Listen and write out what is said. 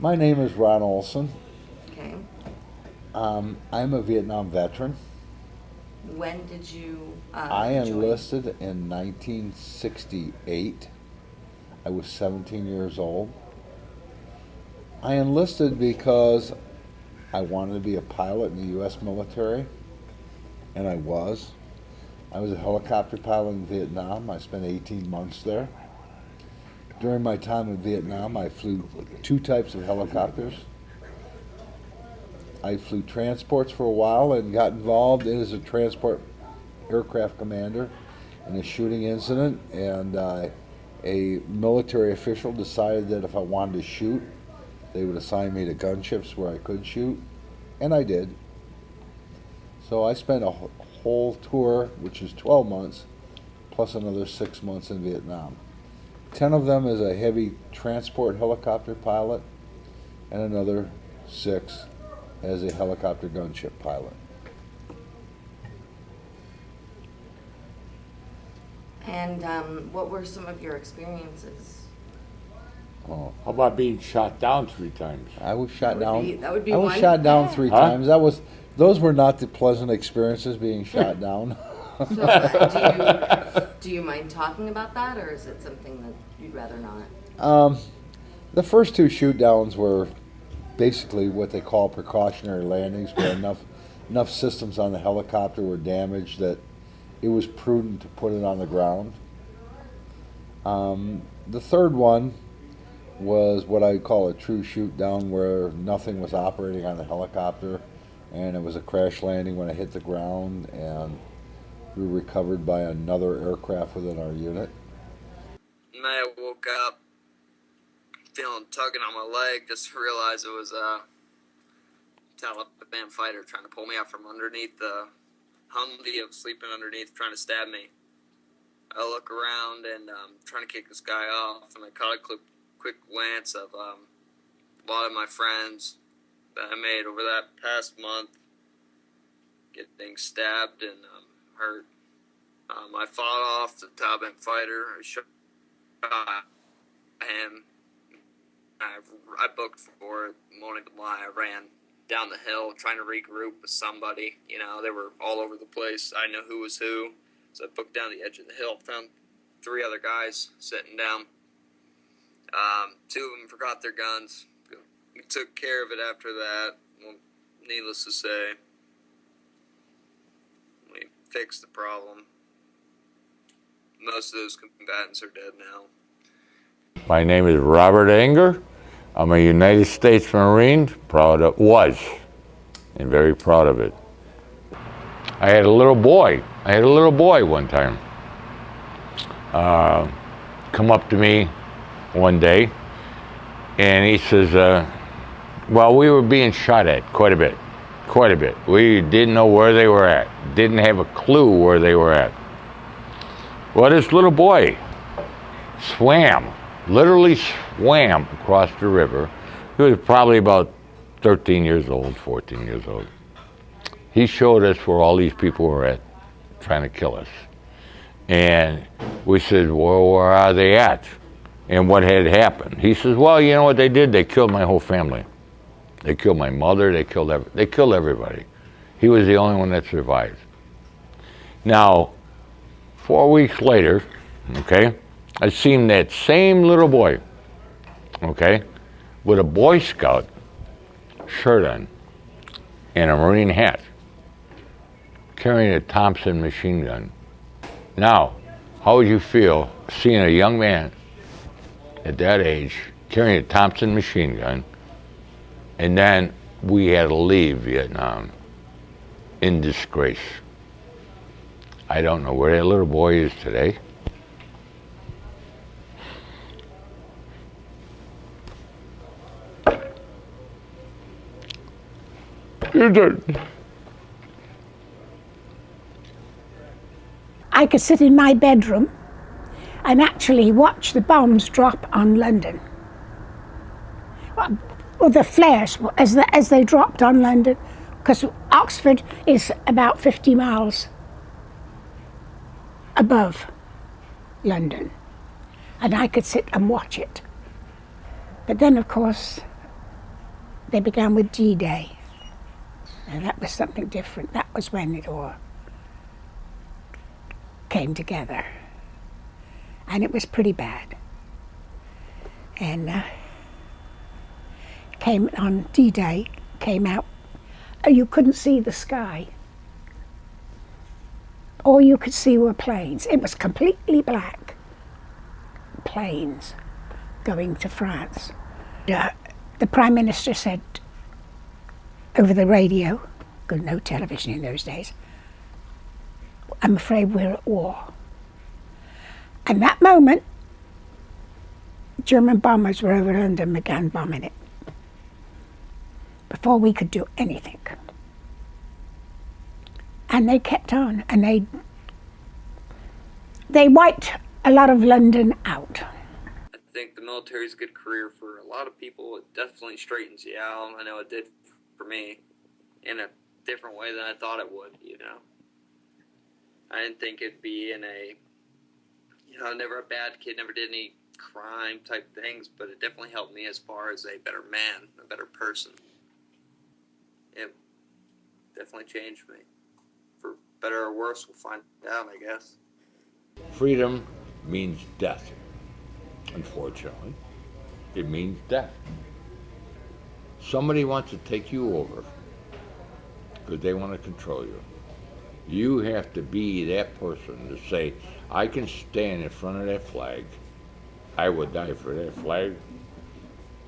My name is Ron Olson. Okay. I'm a Vietnam veteran. When did you I join? enlisted in 1968. I was 17 years old. I enlisted because I wanted to be a pilot in the U.S. military, and I was. I was a helicopter pilot in Vietnam. I spent 18 months there. During my time in Vietnam, I flew two types of helicopters. I flew transports for a while and got involved as a transport aircraft commander in a shooting incident, and a military official decided that if I wanted to shoot, they would assign me to gunships where I could shoot, and I did. So I spent a whole tour, which is 12 months, plus another 6 months in Vietnam. 10 of them as a heavy transport helicopter pilot, and another 6 as a helicopter gunship pilot. And what were some of your experiences? Oh, How about being shot down 3 times? I was shot down. That would be I was one. shot down three Huh? times. Those were not the pleasant experiences being shot down. So do you mind talking about that, or is it something that you'd rather not? um, the first two shoot downs were basically what they call precautionary landings, where enough systems on the helicopter were damaged that it was prudent to put it on the ground. The third one was what I call a true shoot down, where nothing was operating on the helicopter, and it was a crash landing when it hit the ground, and we were recovered by another aircraft within our unit. And I woke up feeling tugging on my leg, just realized it was a Taliban fighter trying to pull me out from underneath the Humvee I was sleeping underneath, trying to stab me. I look around and trying to kick this guy off, and I caught a quick glance of a lot of my friends that I made over that past month getting stabbed and hurt. I fought off the Taliban fighter. I shot him. I booked for it. Won't even lie. I ran down the hill trying to regroup with somebody. You know, they were all over the place. I know who was who. So I booked down the edge of the hill. Found 3 other guys sitting down. 2 of them forgot their guns. We took care of it after that. Well, needless to say, we fixed the problem. Most of those combatants are dead now. My name is Robert Anger. I'm a United States Marine, was, and very proud of it. I had a little boy one time come up to me one day, and he says, well, we were being shot at quite a bit. We didn't know where they were at, didn't have a clue where they were at. Well, this little boy literally swam across the river. He was probably about 13 years old, 14 years old. He showed us where all these people were at, trying to kill us. And we said, well, where are they at? And what had happened? He says, well, you know what they did? They killed my whole family. They killed my mother, they killed everybody. He was the only one that survived. Now, 4 weeks later, okay, I seen that same little boy, okay, with a Boy Scout shirt on and a Marine hat, carrying a Thompson machine gun. Now, how would you feel seeing a young man at that age carrying a Thompson machine gun, and then we had to leave Vietnam in disgrace? I don't know where that little boy is today. I could sit in my bedroom and actually watch the bombs drop on London. Or the flares as they dropped on London, because Oxford is about 50 miles above London, and I could sit and watch it. But then, of course, they began with D-Day. And that was something different. That was when it all came together. And it was pretty bad. And came on D-Day, came out, you couldn't see the sky. All you could see were planes. It was completely black. Planes going to France. The Prime Minister said over the radio, because no television in those days, I'm afraid we're at war. And that moment, German bombers were over London and began bombing it before we could do anything. And they kept on, and they wiped a lot of London out. I think the military's a good career for a lot of people. It definitely straightens you out. I know it did for me in a different way than I thought it would, you know. I didn't think it'd be in a, you know, never a bad kid, never did any crime type things, but it definitely helped me as far as a better man, a better person. It definitely changed me. For better or worse, we'll find out, I guess. Freedom means death. Unfortunately, it means death. Somebody wants to take you over because they want to control you. You have to be that person to say, I can stand in front of that flag. I would die for that flag.